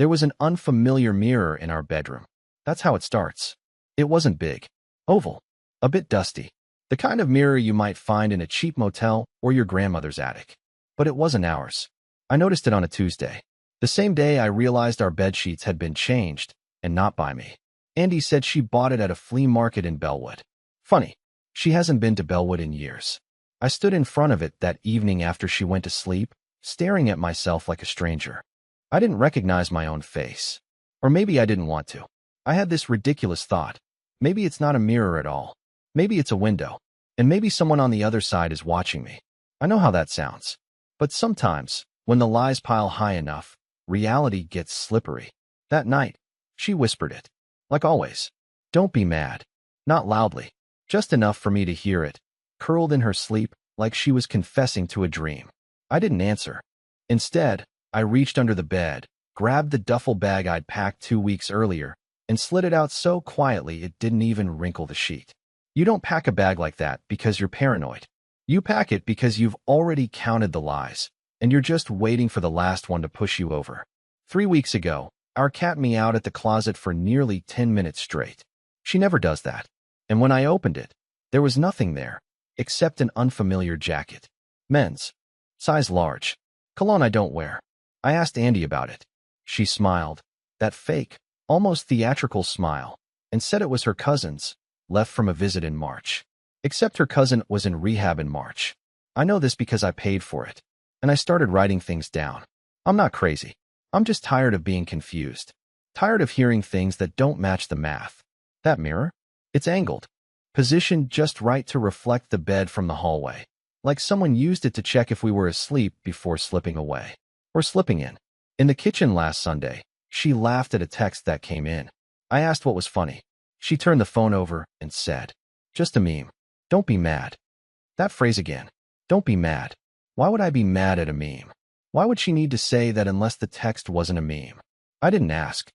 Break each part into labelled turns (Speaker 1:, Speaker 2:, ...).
Speaker 1: There was an unfamiliar mirror in our bedroom. That's how it starts. It wasn't big. Oval. A bit dusty. The kind of mirror you might find in a cheap motel or your grandmother's attic. But it wasn't ours. I noticed it on a Tuesday. The same day I realized our bedsheets had been changed, and not by me. Andy said she bought it at a flea market in Bellwood. Funny. She hasn't been to Bellwood in years. I stood in front of it that evening after she went to sleep, staring at myself like a stranger. I didn't recognize my own face. Or maybe I didn't want to. I had this ridiculous thought. Maybe it's not a mirror at all. Maybe it's a window. And maybe someone on the other side is watching me. I know how that sounds. But sometimes, when the lies pile high enough, reality gets slippery. That night, she whispered it. Like always. Don't be mad. Not loudly. Just enough for me to hear it, curled in her sleep like she was confessing to a dream. I didn't answer. Instead, I reached under the bed, grabbed the duffel bag I'd packed 2 weeks earlier, and slid it out so quietly it didn't even wrinkle the sheet. You don't pack a bag like that because you're paranoid. You pack it because you've already counted the lies, and you're just waiting for the last one to push you over. 3 weeks ago, our cat meowed at the closet for nearly 10 minutes straight. She never does that. And when I opened it, there was nothing there, except an unfamiliar jacket. Men's. Size large. Cologne I don't wear. I asked Andy about it. She smiled, that fake, almost theatrical smile, and said it was her cousin's, left from a visit in March. Except her cousin was in rehab in March. I know this because I paid for it, and I started writing things down. I'm not crazy. I'm just tired of being confused. Tired of hearing things that don't match the math. That mirror? It's angled. Positioned just right to reflect the bed from the hallway. Like someone used it to check if we were asleep before slipping away. Or slipping in. In the kitchen last Sunday, she laughed at a text that came in. I asked what was funny. She turned the phone over and said, "Just a meme. Don't be mad." That phrase again. Don't be mad. Why would I be mad at a meme? Why would she need to say that unless the text wasn't a meme? I didn't ask.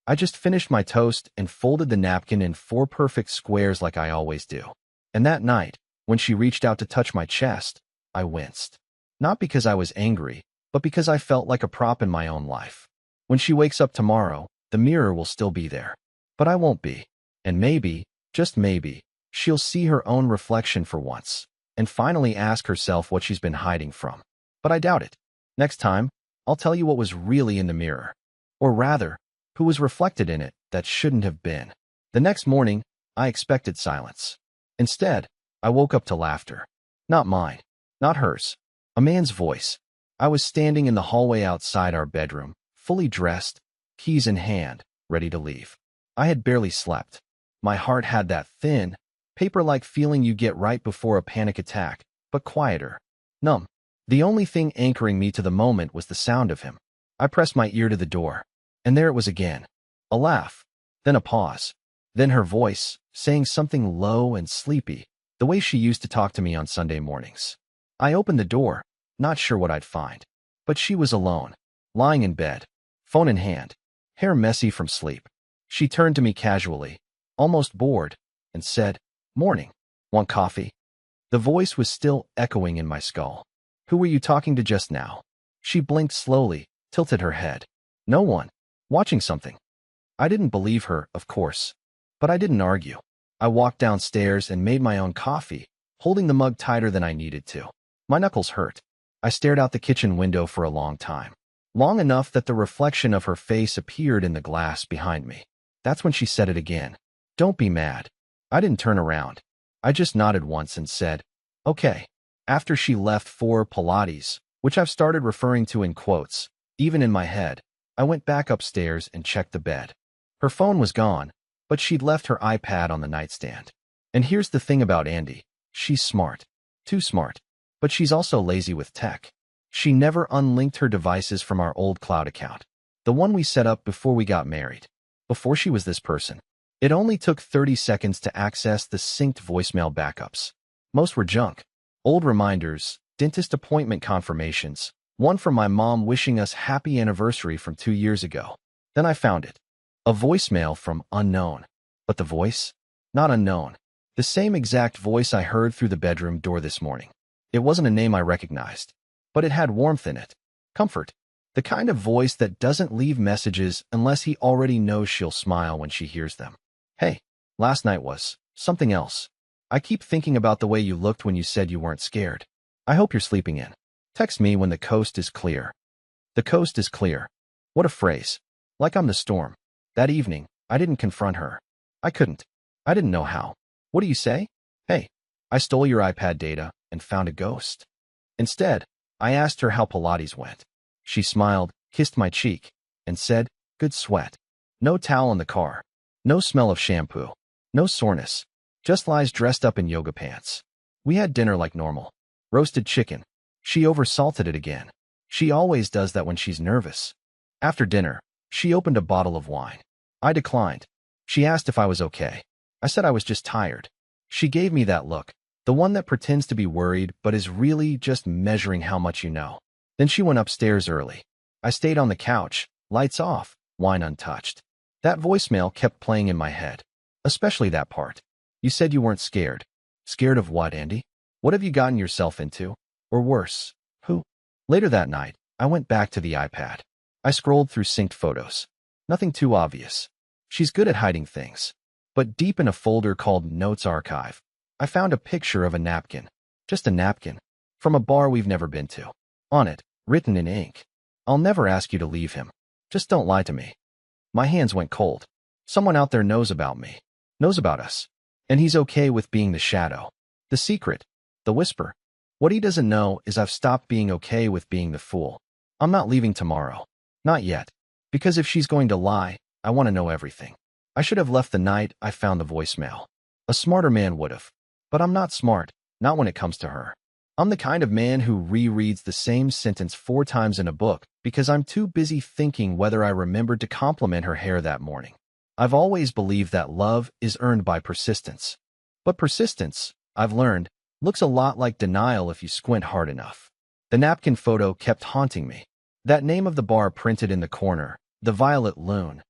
Speaker 1: I just finished my toast and folded the napkin in 4 perfect squares like I always do. And that night, when she reached out to touch my chest, I winced. Not because I was angry, but because I felt like a prop in my own life. When she wakes up tomorrow, the mirror will still be there. But I won't be. And maybe, just maybe, she'll see her own reflection for once, and finally ask herself what she's been hiding from. But I doubt it. Next time, I'll tell you what was really in the mirror. Or rather, who was reflected in it that shouldn't have been. The next morning, I expected silence. Instead, I woke up to laughter. Not mine. Not hers. A man's voice. I was standing in the hallway outside our bedroom, fully dressed, keys in hand, ready to leave. I had barely slept. My heart had that thin, paper-like feeling you get right before a panic attack, but quieter. Numb. The only thing anchoring me to the moment was the sound of him. I pressed my ear to the door. And there it was again. A laugh. Then a pause. Then her voice, saying something low and sleepy, the way she used to talk to me on Sunday mornings. I opened the door, not sure what I'd find. But she was alone, lying in bed, phone in hand, hair messy from sleep. She turned to me casually, almost bored, and said, "Morning. Want coffee?" The voice was still echoing in my skull. "Who were you talking to just now?" She blinked slowly, tilted her head. "No one. Watching something." I didn't believe her, of course. But I didn't argue. I walked downstairs and made my own coffee, holding the mug tighter than I needed to. My knuckles hurt. I stared out the kitchen window for a long time. Long enough that the reflection of her face appeared in the glass behind me. That's when she said it again. "Don't be mad." I didn't turn around. I just nodded once and said, "Okay." After she left for Pilates, which I've started referring to in quotes, even in my head, I went back upstairs and checked the bed. Her phone was gone, but she'd left her iPad on the nightstand. And here's the thing about Andy. She's smart. Too smart. But she's also lazy with tech. She never unlinked her devices from our old cloud account. The one we set up before we got married. Before she was this person. It only took 30 seconds to access the synced voicemail backups. Most were junk. Old reminders, dentist appointment confirmations, one from my mom wishing us happy anniversary from 2 years ago. Then I found it. A voicemail from unknown. But the voice? Not unknown. The same exact voice I heard through the bedroom door this morning. It wasn't a name I recognized. But it had warmth in it. Comfort. The kind of voice that doesn't leave messages unless he already knows she'll smile when she hears them. Hey, last night was something else. I keep thinking about the way you looked when you said you weren't scared. I hope you're sleeping in. Text me when the coast is clear. The coast is clear. What a phrase. Like I'm the storm. That evening, I didn't confront her. I couldn't. I didn't know how. What do you say? Hey, I stole your iPad data and found a ghost. Instead, I asked her how Pilates went. She smiled, kissed my cheek, and said, good sweat. No towel in the car. No smell of shampoo. No soreness. Just lies dressed up in yoga pants. We had dinner like normal. Roasted chicken. She oversalted it again. She always does that when she's nervous. After dinner, she opened a bottle of wine. I declined. She asked if I was okay. I said I was just tired. She gave me that look, the one that pretends to be worried but is really just measuring how much you know. Then she went upstairs early. I stayed on the couch, lights off, wine untouched. That voicemail kept playing in my head, especially that part. You said you weren't scared. Scared of what, Andy? What have you gotten yourself into? Or worse, who? Later that night, I went back to the iPad. I scrolled through synced photos. Nothing too obvious. She's good at hiding things. But deep in a folder called Notes Archive, I found a picture of a napkin. Just a napkin. From a bar we've never been to. On it, written in ink. I'll never ask you to leave him. Just don't lie to me. My hands went cold. Someone out there knows about me. Knows about us. And he's okay with being the shadow. The secret. The whisper. What he doesn't know is I've stopped being okay with being the fool. I'm not leaving tomorrow. Not yet. Because if she's going to lie, I want to know everything. I should have left the night I found the voicemail. A smarter man would have. But I'm not smart, not when it comes to her. I'm the kind of man who rereads the same sentence 4 times in a book because I'm too busy thinking whether I remembered to compliment her hair that morning. I've always believed that love is earned by persistence. But persistence, I've learned, looks a lot like denial if you squint hard enough. The napkin photo kept haunting me. That name of the bar printed in the corner, the Violet Loon,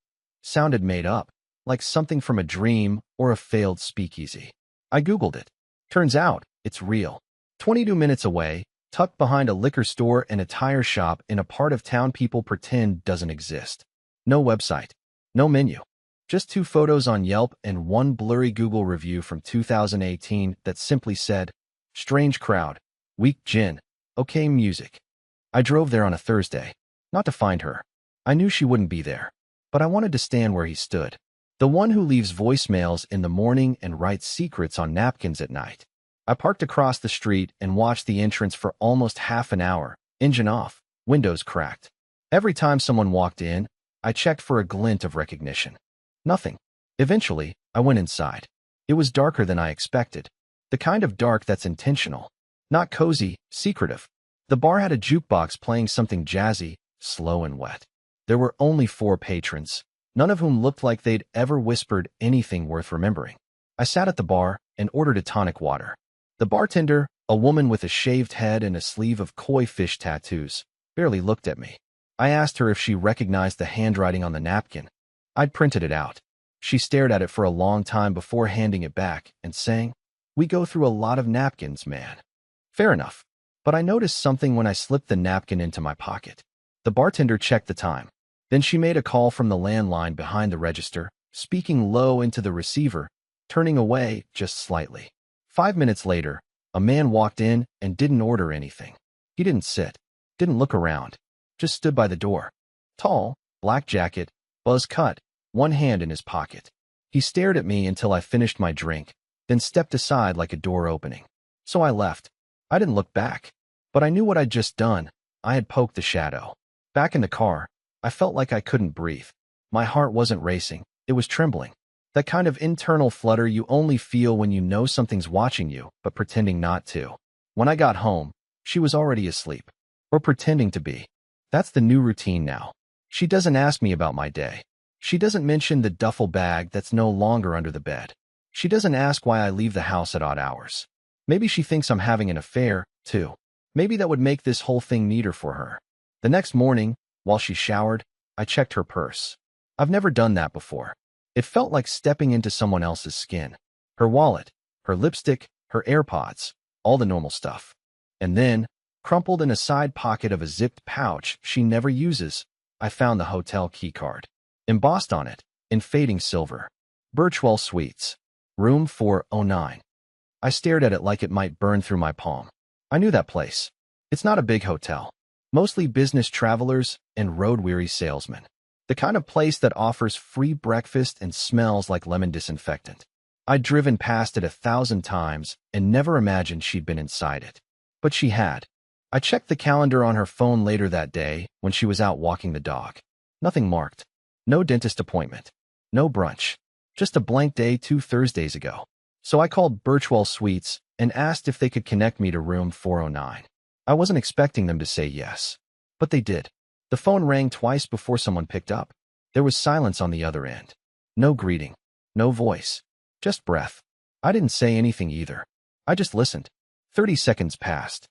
Speaker 1: sounded made up, like something from a dream or a failed speakeasy. I Googled it. Turns out, it's real. 22 minutes away, tucked behind a liquor store and a tire shop in a part of town people pretend doesn't exist. No website. No menu. Just 2 photos on Yelp and 1 blurry Google review from 2018 that simply said, strange crowd, weak gin, okay music. I drove there on a Thursday, not to find her. I knew she wouldn't be there, but I wanted to stand where he stood. The one who leaves voicemails in the morning and writes secrets on napkins at night. I parked across the street and watched the entrance for almost half an hour, engine off, windows cracked. Every time someone walked in, I checked for a glint of recognition. Nothing. Eventually, I went inside. It was darker than I expected. The kind of dark that's intentional. Not cozy, secretive. The bar had a jukebox playing something jazzy, slow and wet. There were only 4 patrons, none of whom looked like they'd ever whispered anything worth remembering. I sat at the bar and ordered a tonic water. The bartender, a woman with a shaved head and a sleeve of koi fish tattoos, barely looked at me. I asked her if she recognized the handwriting on the napkin. I'd printed it out. She stared at it for a long time before handing it back and saying, "We go through a lot of napkins, man." Fair enough. But I noticed something when I slipped the napkin into my pocket. The bartender checked the time. Then she made a call from the landline behind the register, speaking low into the receiver, turning away just slightly. 5 minutes later, a man walked in and didn't order anything. He didn't sit, didn't look around, just stood by the door. Tall, black jacket, buzz cut, one hand in his pocket. He stared at me until I finished my drink, then stepped aside like a door opening. So I left. I didn't look back. But I knew what I'd just done. I had poked the shadow. Back in the car, I felt like I couldn't breathe. My heart wasn't racing, it was trembling. That kind of internal flutter you only feel when you know something's watching you, but pretending not to. When I got home, she was already asleep. Or pretending to be. That's the new routine now. She doesn't ask me about my day. She doesn't mention the duffel bag that's no longer under the bed. She doesn't ask why I leave the house at odd hours. Maybe she thinks I'm having an affair, too. Maybe that would make this whole thing neater for her. The next morning, while she showered, I checked her purse. I've never done that before. It felt like stepping into someone else's skin. Her wallet, her lipstick, her AirPods, all the normal stuff. And then, Crumpled in a side pocket of a zipped pouch she never uses, I found the hotel keycard. Embossed on it, in fading silver. Birchwell Suites. Room 409. I stared at it like it might burn through my palm. I knew that place. It's not a big hotel. Mostly business travelers and road-weary salesmen. The kind of place that offers free breakfast and smells like lemon disinfectant. I'd driven past it 1,000 times and never imagined she'd been inside it. But she had. I checked the calendar on her phone later that day when she was out walking the dog. Nothing marked. No dentist appointment. No brunch. Just a blank day 2 Thursdays ago. So I called Birchwell Suites and asked if they could connect me to room 409. I wasn't expecting them to say yes. But they did. The phone rang twice before someone picked up. There was silence on the other end. No greeting. No voice. Just breath. I didn't say anything either. I just listened. 30 seconds passed.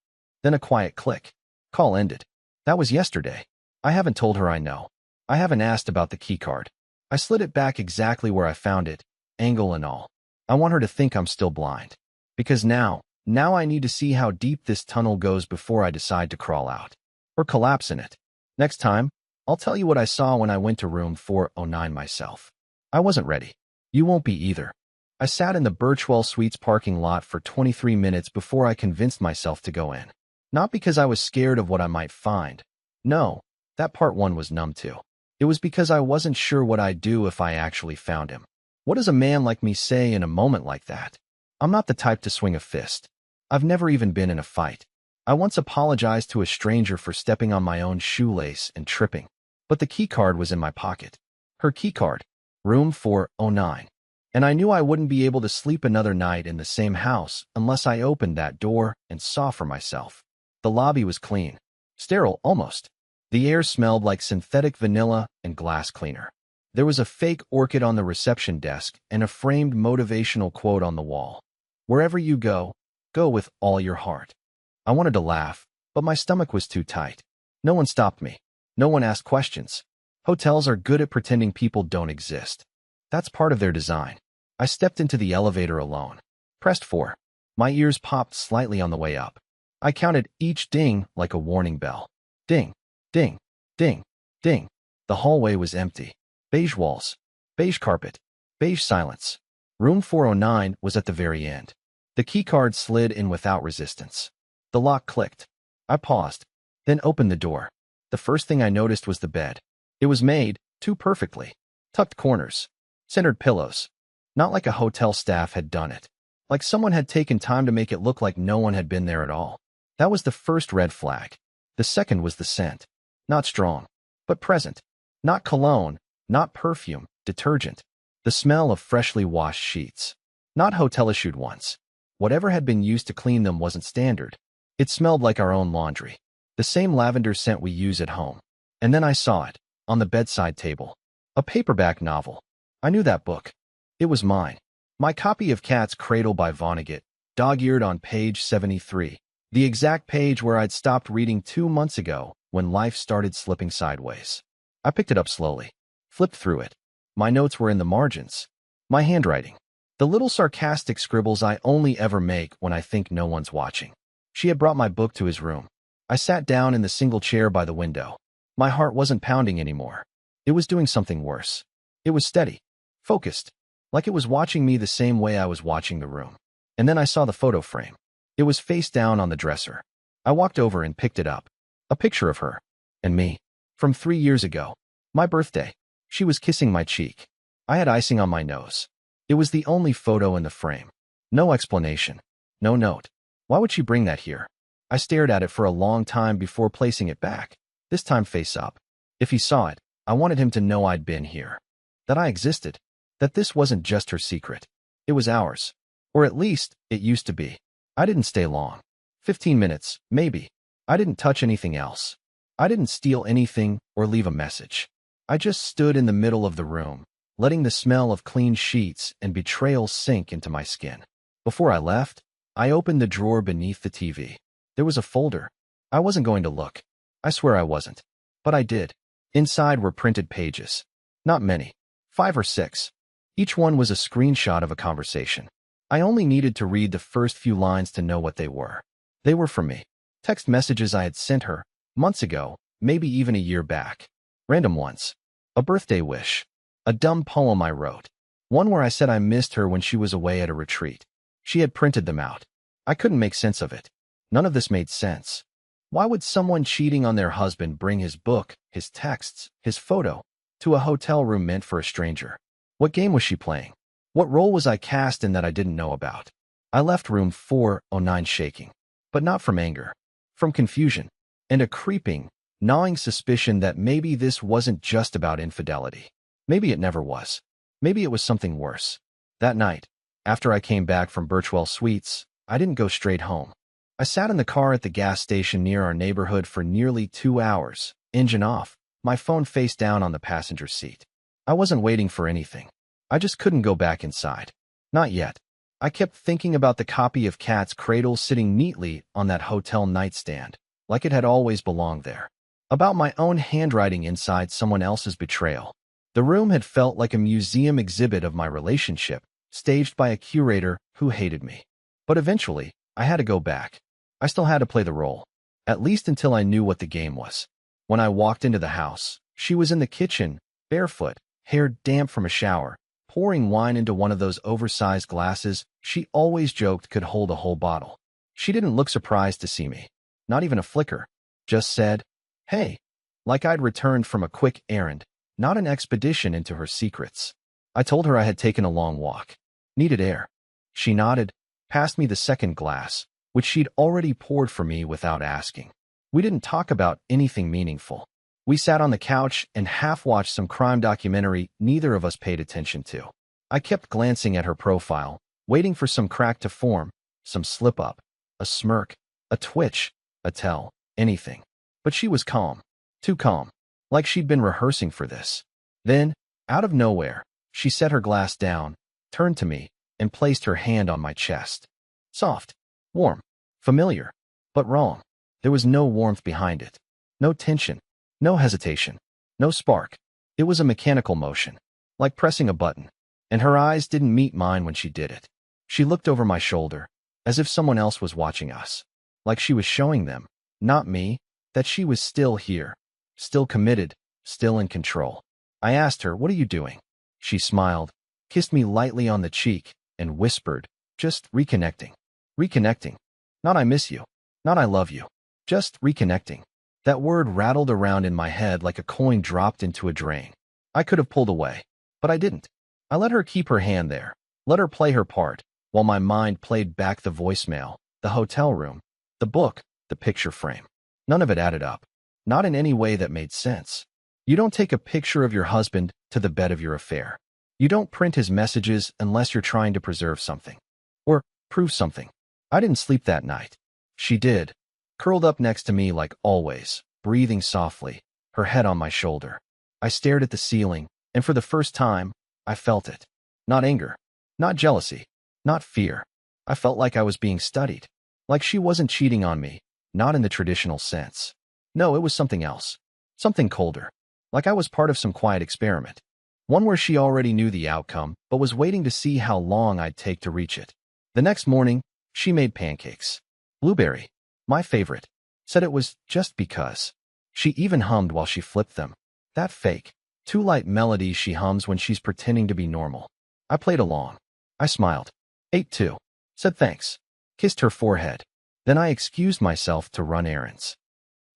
Speaker 1: Then a quiet click. Call ended. That was yesterday. I haven't told her I know. I haven't asked about the keycard. I slid it back exactly where I found it, angle and all. I want her to think I'm still blind. Because now I need to see how deep this tunnel goes before I decide to crawl out. Or collapse in it. Next time, I'll tell you what I saw when I went to room 409 myself. I wasn't ready. You won't be either. I sat in the Birchwell Suites parking lot for 23 minutes before I convinced myself to go in. Not because I was scared of what I might find. No, that part one was numb to. It was because I wasn't sure what I'd do if I actually found him. What does a man like me say in a moment like that? I'm not the type to swing a fist. I've never even been in a fight. I once apologized to a stranger for stepping on my own shoelace and tripping. But the keycard was in my pocket. Her keycard. Room 409. And I knew I wouldn't be able to sleep another night in the same house unless I opened that door and saw for myself. The lobby was clean. Sterile, almost. The air smelled like synthetic vanilla and glass cleaner. There was a fake orchid on the reception desk and a framed motivational quote on the wall. Wherever you go, go with all your heart. I wanted to laugh, but my stomach was too tight. No one stopped me. No one asked questions. Hotels are good at pretending people don't exist. That's part of their design. I stepped into the elevator alone. Pressed 4. My ears popped slightly on the way up. I counted each ding like a warning bell. Ding, ding, ding, ding. The hallway was empty. Beige walls, beige carpet, beige silence. Room 409 was at the very end. The keycard slid in without resistance. The lock clicked. I paused, then opened the door. The first thing I noticed was the bed. It was made, too perfectly. Tucked corners. Centered pillows. Not like a hotel staff had done it. Like someone had taken time to make it look like no one had been there at all. That was the first red flag. The second was the scent. Not strong, but present. Not cologne, not perfume, detergent. The smell of freshly washed sheets. Not hotel-issued ones. Whatever had been used to clean them wasn't standard. It smelled like our own laundry. The same lavender scent we use at home. And then I saw it, on the bedside table. A paperback novel. I knew that book. It was mine. My copy of Cat's Cradle by Vonnegut, dog-eared on page 73. The exact page where I'd stopped reading 2 months ago when life started slipping sideways. I picked it up slowly. Flipped through it. My notes were in the margins. My handwriting. The little sarcastic scribbles I only ever make when I think no one's watching. She had brought my book to his room. I sat down in the single chair by the window. My heart wasn't pounding anymore. It was doing something worse. It was steady. Focused. Like it was watching me the same way I was watching the room. And then I saw the photo frame. It was face down on the dresser. I walked over and picked it up. A picture of her. And me. From 3 years ago. My birthday. She was kissing my cheek. I had icing on my nose. It was the only photo in the frame. No explanation. No note. Why would she bring that here? I stared at it for a long time before placing it back. This time face up. If he saw it, I wanted him to know I'd been here. That I existed. That this wasn't just her secret. It was ours. Or at least, it used to be. I didn't stay long. 15 minutes, maybe. I didn't touch anything else. I didn't steal anything or leave a message. I just stood in the middle of the room, letting the smell of clean sheets and betrayal sink into my skin. Before I left, I opened the drawer beneath the TV. There was a folder. I wasn't going to look. I swear I wasn't. But I did. Inside were printed pages. Not many. 5 or 6. Each one was a screenshot of a conversation. I only needed to read the first few lines to know what they were. They were from me. Text messages I had sent her months ago, maybe even a year back. Random ones. A birthday wish. A dumb poem I wrote. One where I said I missed her when she was away at a retreat. She had printed them out. I couldn't make sense of it. None of this made sense. Why would someone cheating on their husband bring his book, his texts, his photo, to a hotel room meant for a stranger? What game was she playing? What role was I cast in that I didn't know about? I left room 409 shaking. But not from anger. From confusion. And a creeping, gnawing suspicion that maybe this wasn't just about infidelity. Maybe it never was. Maybe it was something worse. That night, after I came back from Birchwell Suites, I didn't go straight home. I sat in the car at the gas station near our neighborhood for nearly 2 hours, engine off, my phone face down on the passenger seat. I wasn't waiting for anything. I just couldn't go back inside. Not yet. I kept thinking about the copy of Cat's Cradle sitting neatly on that hotel nightstand, like it had always belonged there. About my own handwriting inside someone else's betrayal. The room had felt like a museum exhibit of my relationship, staged by a curator who hated me. But eventually, I had to go back. I still had to play the role, at least until I knew what the game was. When I walked into the house, she was in the kitchen, barefoot, hair damp from a shower, pouring wine into one of those oversized glasses she always joked could hold a whole bottle. She didn't look surprised to see me, not even a flicker, just said, "Hey," like I'd returned from a quick errand, not an expedition into her secrets. I told her I had taken a long walk, needed air. She nodded, passed me the second glass, which she'd already poured for me without asking. We didn't talk about anything meaningful. We sat on the couch and half-watched some crime documentary neither of us paid attention to. I kept glancing at her profile, waiting for some crack to form, some slip-up, a smirk, a twitch, a tell, anything. But she was calm, too calm, like she'd been rehearsing for this. Then, out of nowhere, she set her glass down, turned to me, and placed her hand on my chest. Soft, warm, familiar, but wrong. There was no warmth behind it. No tension. No hesitation. No spark. It was a mechanical motion, like pressing a button. And her eyes didn't meet mine when she did it. She looked over my shoulder, as if someone else was watching us. Like she was showing them, not me, that she was still here. Still committed, still in control. I asked her, "What are you doing?" She smiled, kissed me lightly on the cheek, and whispered, "Just reconnecting." Reconnecting. Not "I miss you." Not "I love you." Just reconnecting. That word rattled around in my head like a coin dropped into a drain. I could have pulled away, but I didn't. I let her keep her hand there, let her play her part, while my mind played back the voicemail, the hotel room, the book, the picture frame. None of it added up. Not in any way that made sense. You don't take a picture of your husband to the bed of your affair. You don't print his messages unless you're trying to preserve something. Or prove something. I didn't sleep that night. She did. Curled up next to me like always, breathing softly, her head on my shoulder. I stared at the ceiling, and for the first time, I felt it. Not anger. Not jealousy. Not fear. I felt like I was being studied. Like she wasn't cheating on me, not in the traditional sense. No, it was something else. Something colder. Like I was part of some quiet experiment. One where she already knew the outcome, but was waiting to see how long I'd take to reach it. The next morning, she made pancakes. Blueberry. My favorite. Said it was just because. She even hummed while she flipped them. That fake, too light melody she hums when she's pretending to be normal. I played along. I smiled. Ate too. Said thanks. Kissed her forehead. Then I excused myself to run errands.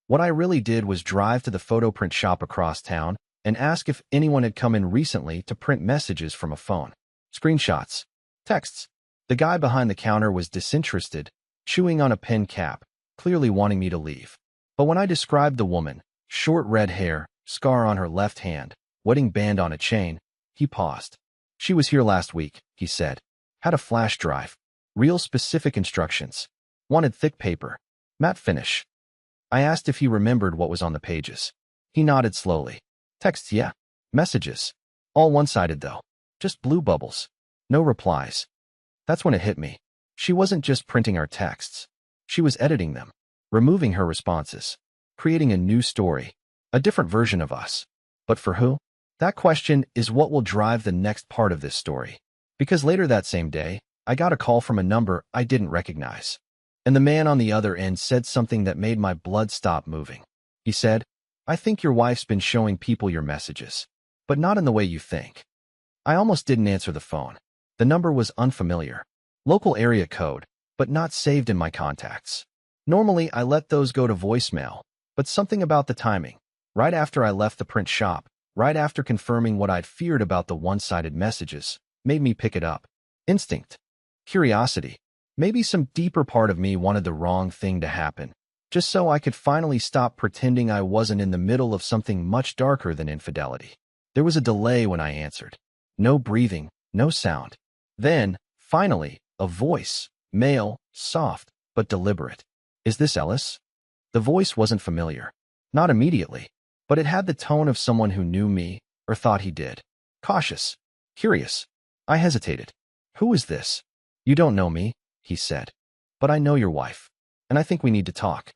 Speaker 1: What I really did was drive to the photo print shop across town and ask if anyone had come in recently to print messages from a phone. Screenshots. Texts. The guy behind the counter was disinterested, chewing on a pen cap, clearly wanting me to leave. But when I described the woman, short red hair, scar on her left hand, wedding band on a chain, he paused. She was here last week, he said. Had a flash drive. Real specific instructions. Wanted thick paper. Matte finish. I asked if he remembered what was on the pages. He nodded slowly. Texts, yeah. Messages. All one-sided though. Just blue bubbles. No replies. That's when it hit me. She wasn't just printing our texts. She was editing them, removing her responses, creating a new story, a different version of us. But for who? That question is what will drive the next part of this story. Because later that same day, I got a call from a number I didn't recognize. And the man on the other end said something that made my blood stop moving. He said, "I think your wife's been showing people your messages, but not in the way you think." I almost didn't answer the phone. The number was unfamiliar. Local area code, but not saved in my contacts. Normally, I let those go to voicemail, but something about the timing, right after I left the print shop, right after confirming what I'd feared about the one-sided messages, made me pick it up. Instinct. Curiosity. Maybe some deeper part of me wanted the wrong thing to happen, just so I could finally stop pretending I wasn't in the middle of something much darker than infidelity. There was a delay when I answered. No breathing, no sound. Then, finally, a voice. Male, soft, but deliberate. "Is this Ellis?" The voice wasn't familiar. Not immediately, but it had the tone of someone who knew me, or thought he did. Cautious. Curious. I hesitated. "Who is this?" "You don't know me," he said. "But I know your wife, and I think we need to talk."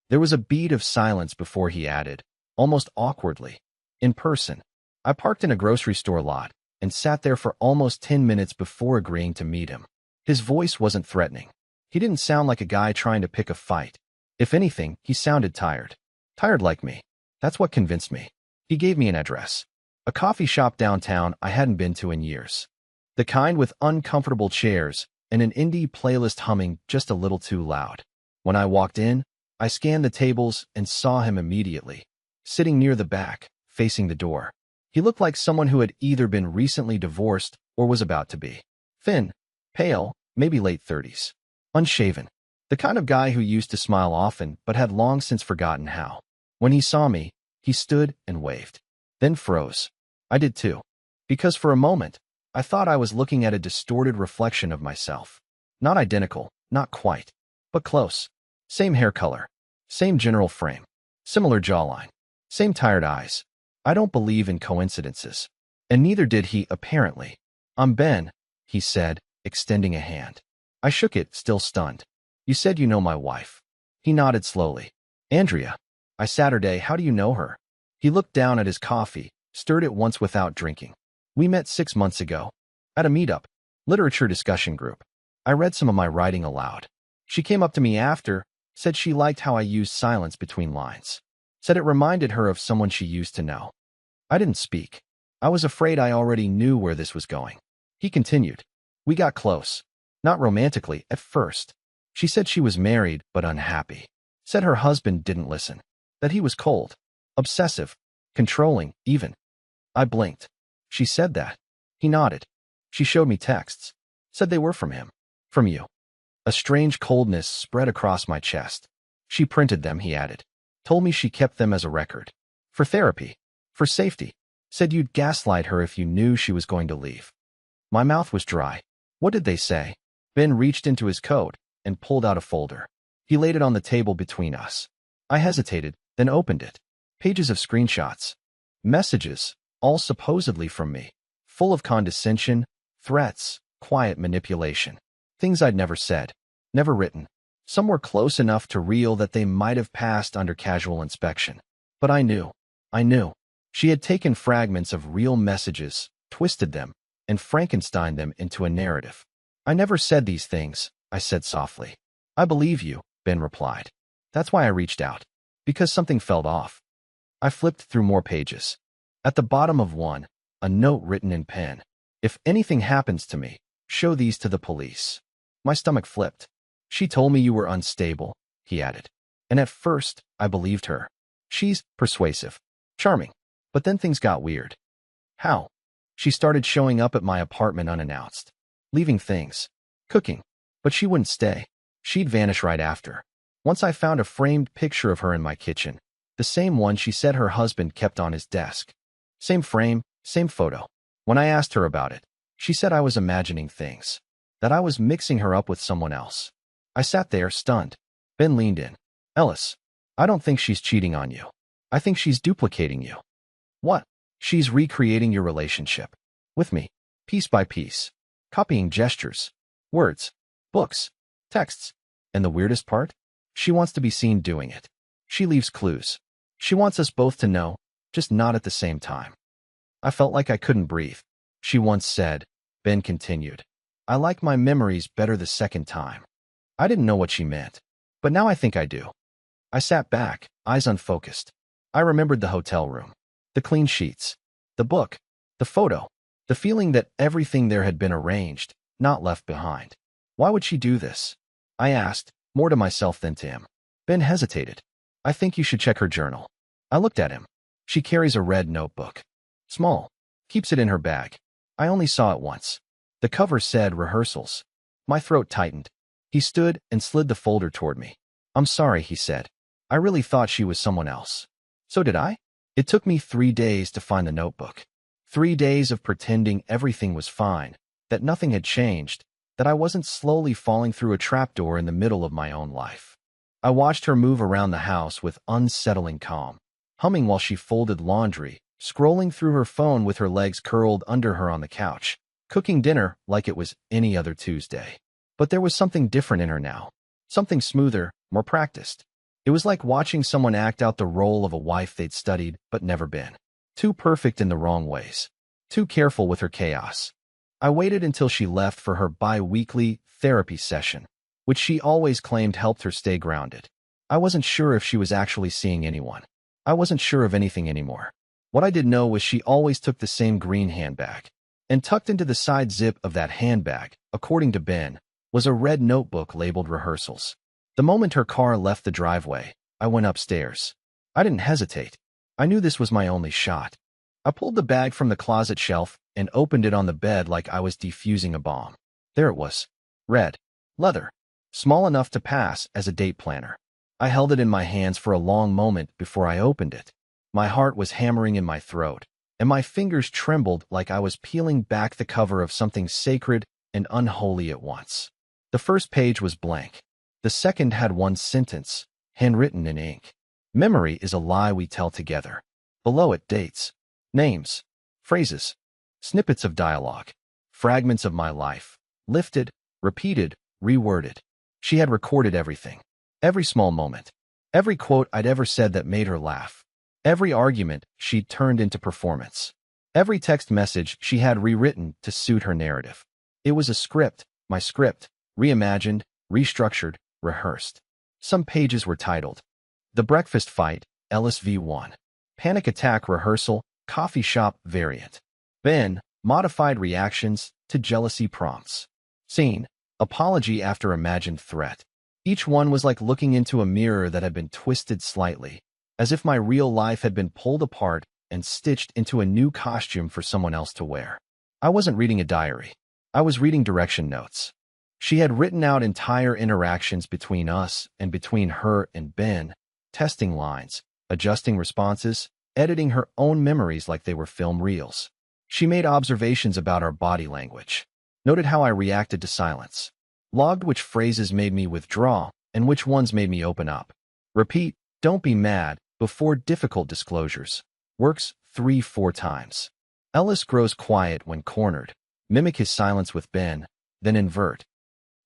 Speaker 1: There was a beat of silence before he added, almost awkwardly, "In person." I parked in a grocery store lot and sat there for almost 10 minutes before agreeing to meet him. His voice wasn't threatening. He didn't sound like a guy trying to pick a fight. If anything, he sounded tired. Tired like me. That's what convinced me. He gave me an address. A coffee shop downtown I hadn't been to in years. The kind with uncomfortable chairs and an indie playlist humming just a little too loud. When I walked in, I scanned the tables and saw him immediately, sitting near the back, facing the door. He looked like someone who had either been recently divorced or was about to be. Thin, pale, maybe late 30s. Unshaven. The kind of guy who used to smile often but had long since forgotten how. When he saw me, he stood and waved. Then froze. I did too. Because for a moment, I thought I was looking at a distorted reflection of myself. Not identical, not quite, but close. Same hair color. Same general frame. Similar jawline. Same tired eyes. I don't believe in coincidences. And neither did he, apparently. "I'm Ben," he said, extending a hand. I shook it, still stunned. "You said you know my wife." He nodded slowly. "Andrea." "I Saturday, how do you know her?" He looked down at his coffee, stirred it once without drinking. "We met 6 months ago. At a meetup. Literature discussion group. I read some of my writing aloud. She came up to me after, said she liked how I used silence between lines. Said it reminded her of someone she used to know." I didn't speak. I was afraid I already knew where this was going. He continued. "We got close. Not romantically, at first. She said she was married but unhappy. Said her husband didn't listen. That he was cold. Obsessive. Controlling, even." I blinked. "She said that?" He nodded. "She showed me texts. Said they were from him. From you." A strange coldness spread across my chest. "She printed them," he added. "Told me she kept them as a record. For therapy. For safety. Said you'd gaslight her if you knew she was going to leave." My mouth was dry. "What did they say?" Ben reached into his coat and pulled out a folder. He laid it on the table between us. I hesitated, then opened it. Pages of screenshots. Messages, all supposedly from me. Full of condescension, threats, quiet manipulation. Things I'd never said, never written. Some were close enough to real that they might have passed under casual inspection. But I knew. She had taken fragments of real messages, twisted them, and Frankensteined them into a narrative. "I never said these things," I said softly. "I believe you," Ben replied. "That's why I reached out. Because something felt off." I flipped through more pages. At the bottom of one, a note written in pen. "If anything happens to me, show these to the police." My stomach flipped. "She told me you were unstable," he added. And at first, I believed her. She's persuasive. Charming. But then things got weird. How? She started showing up at my apartment unannounced. Leaving things. Cooking. But she wouldn't stay. She'd vanish right after. Once I found a framed picture of her in my kitchen. The same one she said her husband kept on his desk. Same frame, same photo. When I asked her about it, she said I was imagining things. That I was mixing her up with someone else. I sat there, stunned. Ben leaned in. "Ellis, I don't think she's cheating on you. I think she's duplicating you." "What?" "She's recreating your relationship. With me. Piece by piece. Copying gestures. Words. Books. Texts. And the weirdest part? She wants to be seen doing it. She leaves clues. She wants us both to know, just not at the same time." I felt like I couldn't breathe. "She once said," Ben continued, "I like my memories better the second time." I didn't know what she meant, but now I think I do. I sat back, eyes unfocused. I remembered the hotel room, the clean sheets, the book, the photo, the feeling that everything there had been arranged, not left behind. Why would she do this? I asked, more to myself than to him. Ben hesitated. I think you should check her journal. I looked at him. She carries a red notebook. Small. Keeps it in her bag. I only saw it once. The cover said rehearsals. My throat tightened. He stood and slid the folder toward me. I'm sorry, he said. I really thought she was someone else. So did I? It took me 3 days to find the notebook. 3 days of pretending everything was fine, that nothing had changed, that I wasn't slowly falling through a trapdoor in the middle of my own life. I watched her move around the house with unsettling calm, humming while she folded laundry, scrolling through her phone with her legs curled under her on the couch, cooking dinner like it was any other Tuesday. But there was something different in her now, something smoother, more practiced. It was like watching someone act out the role of a wife they'd studied but never been. Too perfect in the wrong ways. Too careful with her chaos. I waited until she left for her bi-weekly therapy session, which she always claimed helped her stay grounded. I wasn't sure if she was actually seeing anyone. I wasn't sure of anything anymore. What I did know was she always took the same green handbag. And tucked into the side zip of that handbag, according to Ben, was a red notebook labeled rehearsals. The moment her car left the driveway, I went upstairs. I didn't hesitate. I knew this was my only shot. I pulled the bag from the closet shelf and opened it on the bed like I was defusing a bomb. There it was. Red. Leather. Small enough to pass as a date planner. I held it in my hands for a long moment before I opened it. My heart was hammering in my throat, and my fingers trembled like I was peeling back the cover of something sacred and unholy at once. The first page was blank. The second had one sentence, handwritten in ink. Memory is a lie we tell together. Below it, dates, names, phrases, snippets of dialogue, fragments of my life, lifted, repeated, reworded. She had recorded everything. Every small moment. Every quote I'd ever said that made her laugh. Every argument she'd turned into performance. Every text message she had rewritten to suit her narrative. It was a script, my script, reimagined, restructured, rehearsed. Some pages were titled, The Breakfast Fight, Ellis v1. Panic Attack Rehearsal, Coffee Shop Variant. Ben, Modified Reactions to Jealousy Prompts. Scene, Apology After Imagined Threat. Each one was like looking into a mirror that had been twisted slightly, as if my real life had been pulled apart and stitched into a new costume for someone else to wear. I wasn't reading a diary. I was reading direction notes. She had written out entire interactions between us and between her and Ben, testing lines, adjusting responses, editing her own memories like they were film reels. She made observations about our body language, noted how I reacted to silence, logged which phrases made me withdraw and which ones made me open up. Repeat, don't be mad, before difficult disclosures. Works 3-4 times. Ellis grows quiet when cornered. Mimic his silence with Ben, then invert.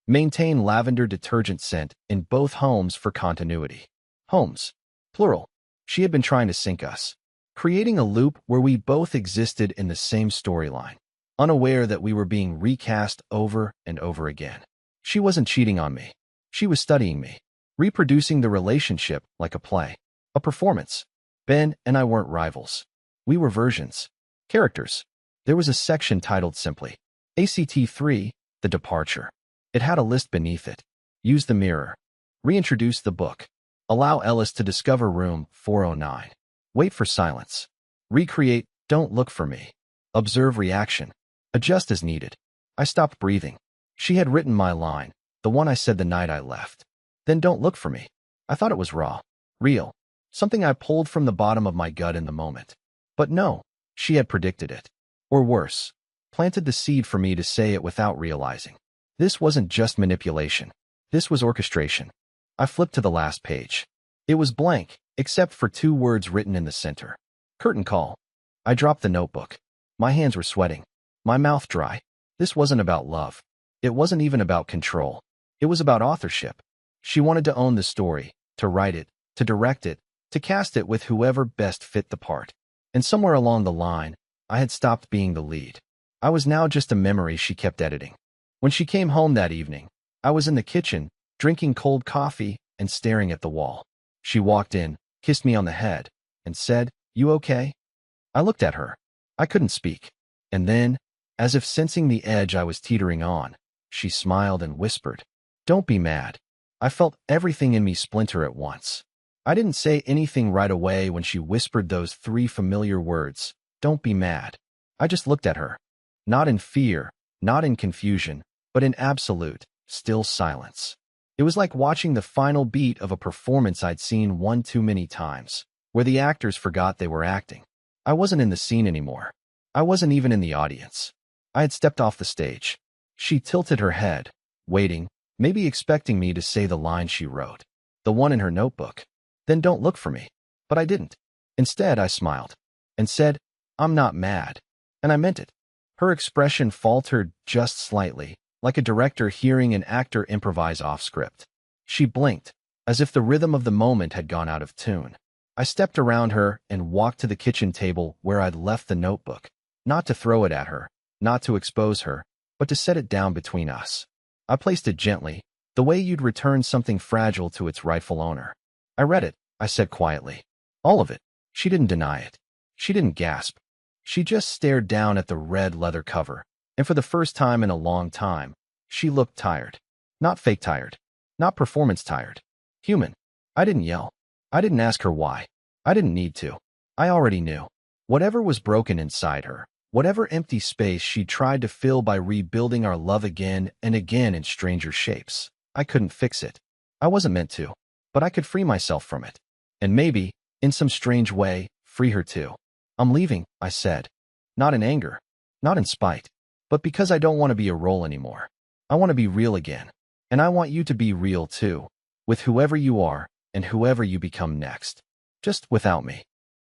Speaker 1: Maintain lavender detergent scent in both homes for continuity. Homes. Plural. She had been trying to sync us, creating a loop where we both existed in the same storyline, unaware that we were being recast over and over again. She wasn't cheating on me. She was studying me, reproducing the relationship like a play, a performance. Ben and I weren't rivals. We were versions, characters. There was a section titled simply, ACT 3, The Departure. It had a list beneath it. Use the mirror. Reintroduce the book. Allow Ellis to discover room 409. Wait for silence. Recreate, don't look for me. Observe reaction. Adjust as needed. I stopped breathing. She had written my line, the one I said the night I left. Then don't look for me. I thought it was raw, real, something I pulled from the bottom of my gut in the moment. But no, she had predicted it. Or worse, planted the seed for me to say it without realizing. This wasn't just manipulation. This was orchestration. I flipped to the last page. It was blank, except for 2 words written in the center. Curtain call. I dropped the notebook. My hands were sweating. My mouth dry. This wasn't about love. It wasn't even about control. It was about authorship. She wanted to own the story, to write it, to direct it, to cast it with whoever best fit the part. And somewhere along the line, I had stopped being the lead. I was now just a memory she kept editing. When she came home that evening, I was in the kitchen, drinking cold coffee and staring at the wall. She walked in, kissed me on the head, and said, "You okay?" I looked at her. I couldn't speak. And then, as if sensing the edge I was teetering on, she smiled and whispered, "Don't be mad." I felt everything in me splinter at once. I didn't say anything right away when she whispered those three familiar words, "Don't be mad." I just looked at her. Not in fear, not in confusion, but in absolute, still silence. It was like watching the final beat of a performance I'd seen one too many times, where the actors forgot they were acting. I wasn't in the scene anymore. I wasn't even in the audience. I had stepped off the stage. She tilted her head, waiting, maybe expecting me to say the line she wrote, the one in her notebook. "Then don't look for me." But I didn't. Instead, I smiled and said, "I'm not mad." And I meant it. Her expression faltered just slightly, like a director hearing an actor improvise off script. She blinked, as if the rhythm of the moment had gone out of tune. I stepped around her and walked to the kitchen table where I'd left the notebook, not to throw it at her, not to expose her, but to set it down between us. I placed it gently, the way you'd return something fragile to its rightful owner. "I read it," I said quietly. "All of it." She didn't deny it. She didn't gasp. She just stared down at the red leather cover, and for the first time in a long time, she looked tired. Not fake tired. Not performance tired. Human. I didn't yell. I didn't ask her why. I didn't need to. I already knew. Whatever was broken inside her, whatever empty space she tried to fill by rebuilding our love again and again in stranger shapes, I couldn't fix it. I wasn't meant to, but I could free myself from it. And maybe, in some strange way, free her too. "I'm leaving," I said. Not in anger, not in spite, but because I don't want to be a role anymore. I want to be real again. And I want you to be real too, with whoever you are and whoever you become next. Just without me.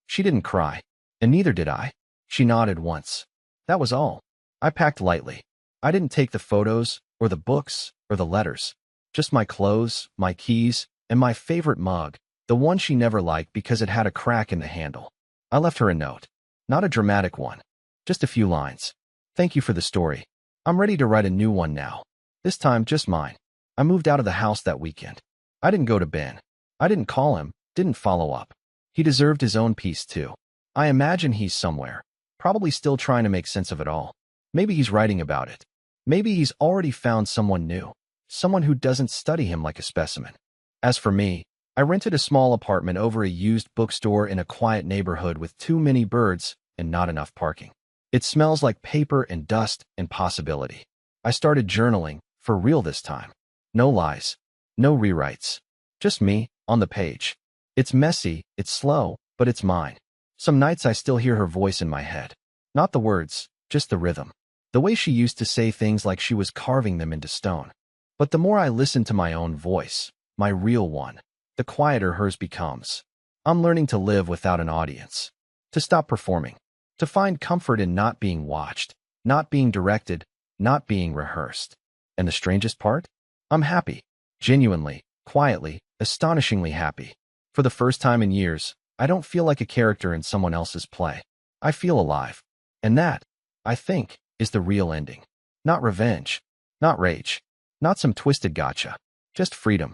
Speaker 1: She didn't cry, and neither did I. She nodded once. That was all. I packed lightly. I didn't take the photos, or the books, or the letters. Just my clothes, my keys, and my favorite mug, the one she never liked because it had a crack in the handle. I left her a note. Not a dramatic one. Just a few lines. "Thank you for the story. I'm ready to write a new one now. This time, just mine." I moved out of the house that weekend. I didn't go to Ben. I didn't call him, didn't follow up. He deserved his own peace too. I imagine he's somewhere, probably still trying to make sense of it all. Maybe he's writing about it. Maybe he's already found someone new, someone who doesn't study him like a specimen. As for me, I rented a small apartment over a used bookstore in a quiet neighborhood with too many birds and not enough parking. It smells like paper and dust and possibility. I started journaling, for real this time. No lies, no rewrites. Just me, on the page. It's messy, it's slow, but it's mine. Some nights I still hear her voice in my head. Not the words, just the rhythm. The way she used to say things like she was carving them into stone. But the more I listen to my own voice, my real one, the quieter hers becomes. I'm learning to live without an audience. To stop performing. To find comfort in not being watched, not being directed, not being rehearsed. And the strangest part? I'm happy. Genuinely, quietly, astonishingly happy. For the first time in years, I don't feel like a character in someone else's play. I feel alive. And that, I think, is the real ending. Not revenge. Not rage. Not some twisted gotcha. Just freedom.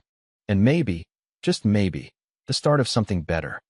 Speaker 1: And maybe, just maybe, the start of something better.